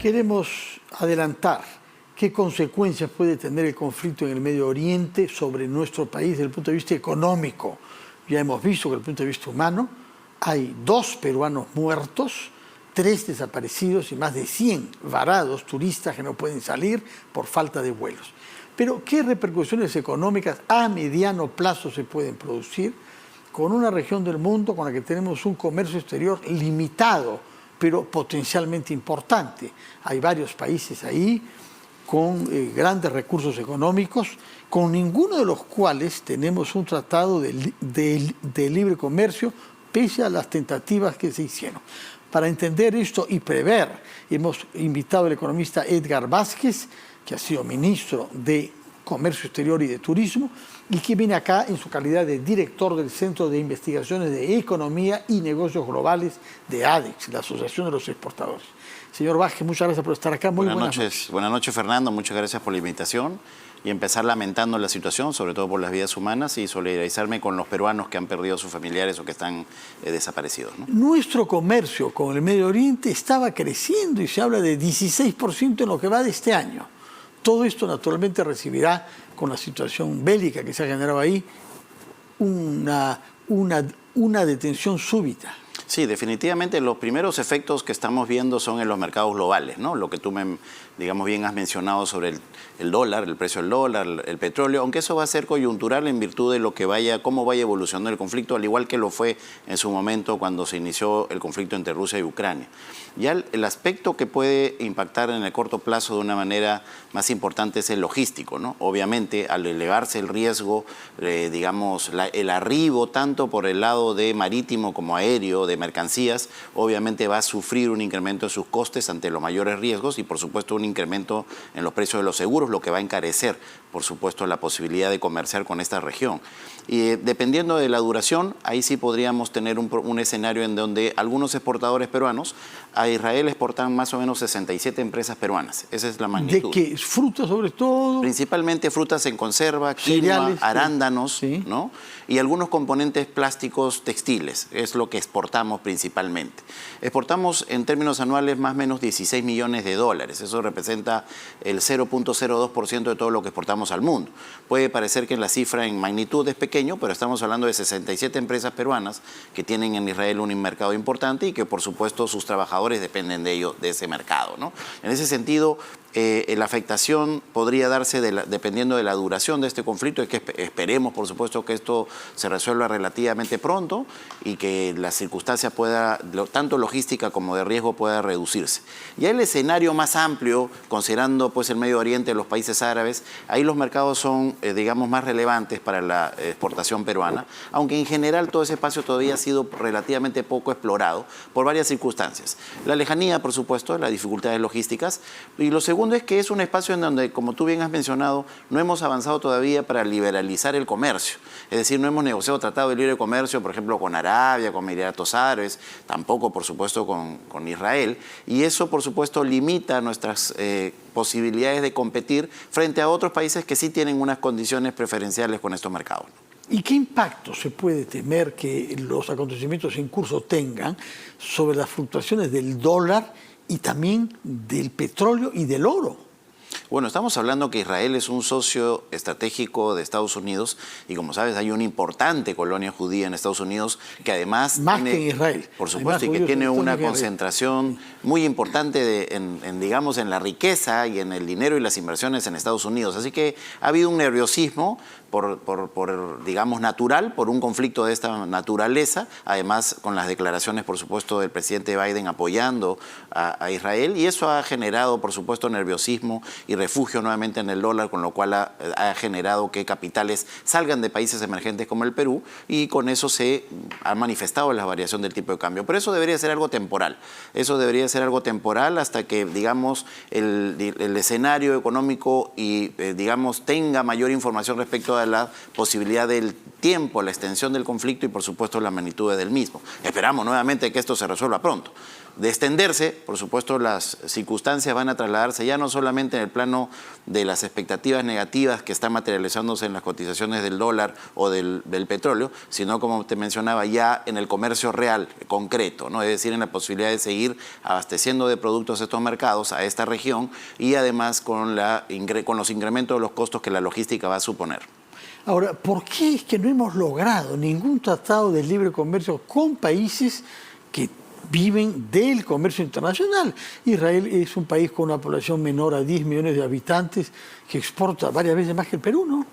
Queremos adelantar qué consecuencias puede tener el conflicto en el Medio Oriente sobre nuestro país desde el punto de vista económico. Ya hemos visto que desde el punto de vista humano hay 2 peruanos muertos, 3 desaparecidos y más de 100 varados turistas que no pueden salir por falta de vuelos. Pero ¿qué repercusiones económicas a mediano plazo se pueden producir con una región del mundo con la que tenemos un comercio exterior limitado, pero potencialmente importante? Hay varios países ahí con grandes recursos económicos, con ninguno de los cuales tenemos un tratado de libre comercio, pese a las tentativas que se hicieron. Para entender esto y prever, hemos invitado al economista Edgar Vázquez, que ha sido ministro de Comercio Exterior y de Turismo, y que viene acá en su calidad de director del Centro de Investigaciones de Economía y Negocios Globales de ADEX, la Asociación de los Exportadores. Señor Vázquez, muchas gracias por estar acá. Muy buenas noches. Buenas noches, Fernando. Muchas gracias por la invitación. Y empezar lamentando la situación, sobre todo por las vidas humanas, y solidarizarme con los peruanos que han perdido a sus familiares o que están desaparecidos, ¿no? Nuestro comercio con el Medio Oriente estaba creciendo y se habla de 16% en lo que va de este año. Todo esto naturalmente recibirá, con la situación bélica que se ha generado ahí, una detención súbita. Sí, definitivamente los primeros efectos que estamos viendo son en los mercados globales, ¿no? Lo que tú, digamos, bien has mencionado sobre el dólar, el precio del dólar, el petróleo, aunque eso va a ser coyuntural en virtud de lo que cómo vaya evolucionando el conflicto, al igual que lo fue en su momento cuando se inició el conflicto entre Rusia y Ucrania. Ya el aspecto que puede impactar en el corto plazo de una manera más importante es el logístico, ¿no? Obviamente, al elevarse el riesgo, digamos, el arribo tanto por el lado de marítimo como aéreo, de mercancías, obviamente va a sufrir un incremento de sus costes ante los mayores riesgos y, por supuesto, un incremento en los precios de los seguros, lo que va a encarecer, por supuesto, la posibilidad de comerciar con esta región. Y dependiendo de la duración, ahí sí podríamos tener un escenario en donde algunos exportadores peruanos a Israel exportan más o menos 67 empresas peruanas. Esa es la magnitud. ¿De qué? ¿Frutas sobre todo? Principalmente frutas en conserva, cereales, quinoa, arándanos, sí, ¿no? Y algunos componentes plásticos textiles. Es lo que exportamos principalmente. Exportamos en términos anuales más o menos 16 millones de dólares. Eso representa el 0.02% de todo lo que exportamos al mundo. Puede parecer que la cifra en magnitud es pequeño, pero estamos hablando de 67 empresas peruanas que tienen en Israel un mercado importante y que, por supuesto, sus trabajadores dependen de ello, de ese mercado, ¿no? En ese sentido, la afectación podría darse dependiendo de la duración de este conflicto. Es que esperemos, por supuesto, que esto se resuelva relativamente pronto y que la circunstancia pueda, tanto logística como de riesgo, pueda reducirse. Ya el escenario más amplio, considerando pues el Medio Oriente, los países árabes, ahí los mercados son, digamos, más relevantes para la exportación peruana, aunque en general todo ese espacio todavía ha sido relativamente poco explorado por varias circunstancias. La lejanía, por supuesto, las dificultades logísticas, y lo segundo es que es un espacio en donde, como tú bien has mencionado, no hemos avanzado todavía para liberalizar el comercio. Es decir, no hemos negociado tratado de libre comercio, por ejemplo, con Arabia, con Emiratos Árabes, tampoco, por supuesto, con Israel. Y eso, por supuesto, limita nuestras posibilidades de competir frente a otros países que sí tienen unas condiciones preferenciales con estos mercados. ¿Y qué impacto se puede temer que los acontecimientos en curso tengan sobre las fluctuaciones del dólar y también del petróleo y del oro? Bueno, estamos hablando que Israel es un socio estratégico de Estados Unidos y, como sabes, hay una importante colonia judía en Estados Unidos que además más que en Israel. Por supuesto, y que tiene una concentración muy importante digamos, en la riqueza y en el dinero y las inversiones en Estados Unidos. Así que ha habido un nerviosismo digamos, natural, por un conflicto de esta naturaleza, además con las declaraciones, por supuesto, del presidente Biden apoyando a Israel, y eso ha generado, por supuesto, nerviosismo y refugio nuevamente en el dólar, con lo cual ha generado que capitales salgan de países emergentes como el Perú, y con eso se ha manifestado la variación del tipo de cambio. Pero eso debería ser algo temporal. Eso debería ser algo temporal hasta que, digamos, el escenario económico y, digamos, tenga mayor información respecto a la posibilidad del tiempo, la extensión del conflicto y, por supuesto, la magnitud del mismo. Esperamos nuevamente que esto se resuelva pronto. de extenderse, por supuesto, las circunstancias van a trasladarse ya no solamente en el plano de las expectativas negativas que están materializándose en las cotizaciones del dólar o del petróleo, sino, como te mencionaba, ya en el comercio real, concreto, ¿no? Es decir, en la posibilidad de seguir abasteciendo de productos estos mercados a esta región y además con los incrementos de los costos que la logística va a suponer. Ahora, ¿por qué es que no hemos logrado ningún tratado de libre comercio con países que viven del comercio internacional? Israel es un país con una población menor a 10 millones de habitantes que exporta varias veces más que el Perú, ¿no?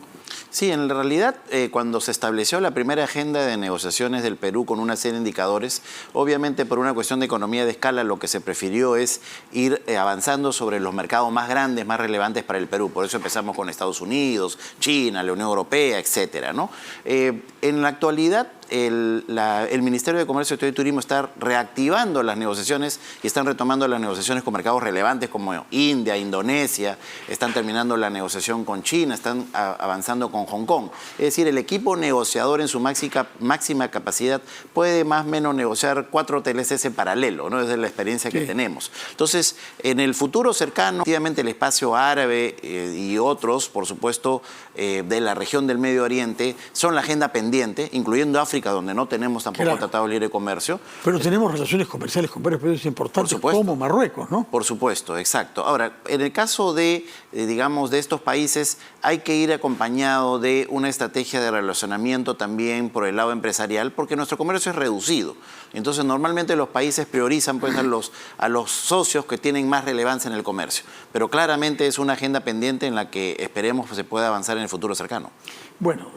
Sí, en realidad, cuando se estableció la primera agenda de negociaciones del Perú con una serie de indicadores, obviamente por una cuestión de economía de escala, lo que se prefirió es ir avanzando sobre los mercados más grandes, más relevantes para el Perú. Por eso empezamos con Estados Unidos, China, la Unión Europea, etcétera, ¿no? En la actualidad, el Ministerio de Comercio, Exterior y Turismo está reactivando las negociaciones y están retomando las negociaciones con mercados relevantes como India, Indonesia, están terminando la negociación con China, están avanzando con Hong Kong. Es decir, el equipo negociador en su máxima capacidad puede más o menos negociar 4 TLCs en paralelo, ¿no? Esa es la experiencia que tenemos. Entonces, en el futuro cercano, efectivamente el espacio árabe y otros, por supuesto, de la región del Medio Oriente, son la agenda pendiente, incluyendo África, donde no tenemos tampoco tratado de libre comercio. Pero tenemos relaciones comerciales con varios países importantes como Marruecos, ¿no? Por supuesto, exacto. Ahora, en el caso de, digamos, de estos países, hay que ir acompañado de una estrategia de relacionamiento también por el lado empresarial, porque nuestro comercio es reducido. Entonces, normalmente los países priorizan pues, a los socios que tienen más relevancia en el comercio. Pero claramente es una agenda pendiente en la que esperemos que se pueda avanzar en el futuro cercano. Bueno,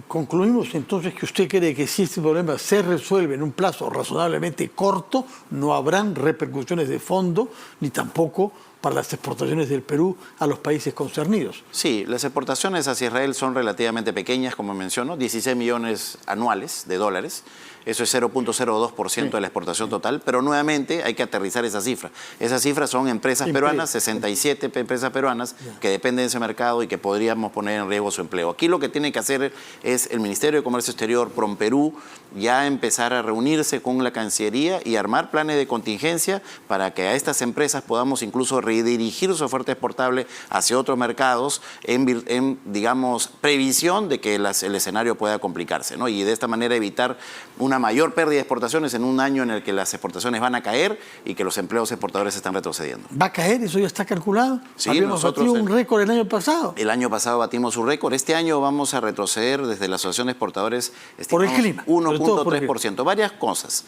concluimos entonces que usted cree que si este problema se resuelve en un plazo razonablemente corto, no habrán repercusiones de fondo, ni tampoco para las exportaciones del Perú a los países concernidos. Sí, las exportaciones hacia Israel son relativamente pequeñas, como menciono, 16 millones anuales de dólares. Eso es 0.02% de la exportación total, pero nuevamente hay que aterrizar esa cifra. Esas cifras son empresas peruanas, 67 empresas peruanas que dependen de ese mercado y que podríamos poner en riesgo su empleo. Aquí lo que tiene que hacer es el Ministerio de Comercio Exterior, PROMPERÚ, ya empezar a reunirse con la Cancillería y armar planes de contingencia para que a estas empresas podamos incluso redirigir su oferta exportable hacia otros mercados en digamos, previsión de que el escenario pueda complicarse, ¿no? Y de esta manera evitar una mayor pérdida de exportaciones en un año en el que las exportaciones van a caer y que los empleos exportadores están retrocediendo. ¿Va a caer? ¿Eso ya está calculado? Sí, habíamos batido un récord el año pasado. El año pasado batimos un récord. Este año vamos a retroceder desde la Asociación de Exportadores. Por el clima. 1.3%. Varias cosas.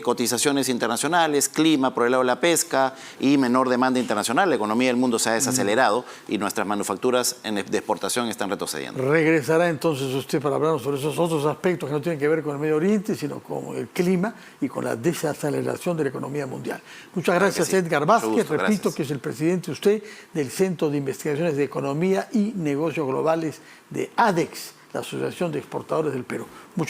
Cotizaciones internacionales, clima por el lado de la pesca y menor demanda internacional. La economía del mundo se ha desacelerado y nuestras manufacturas de exportación están retrocediendo. Regresará entonces usted para hablarnos sobre esos otros aspectos que no tienen que ver con el Medio Oriente, sino con el clima y con la desaceleración de la economía mundial. Muchas gracias, sí. Edgar Vázquez, repito que es el presidente usted del Centro de Investigaciones de Economía y Negocios Globales de ADEX, la Asociación de Exportadores del Perú.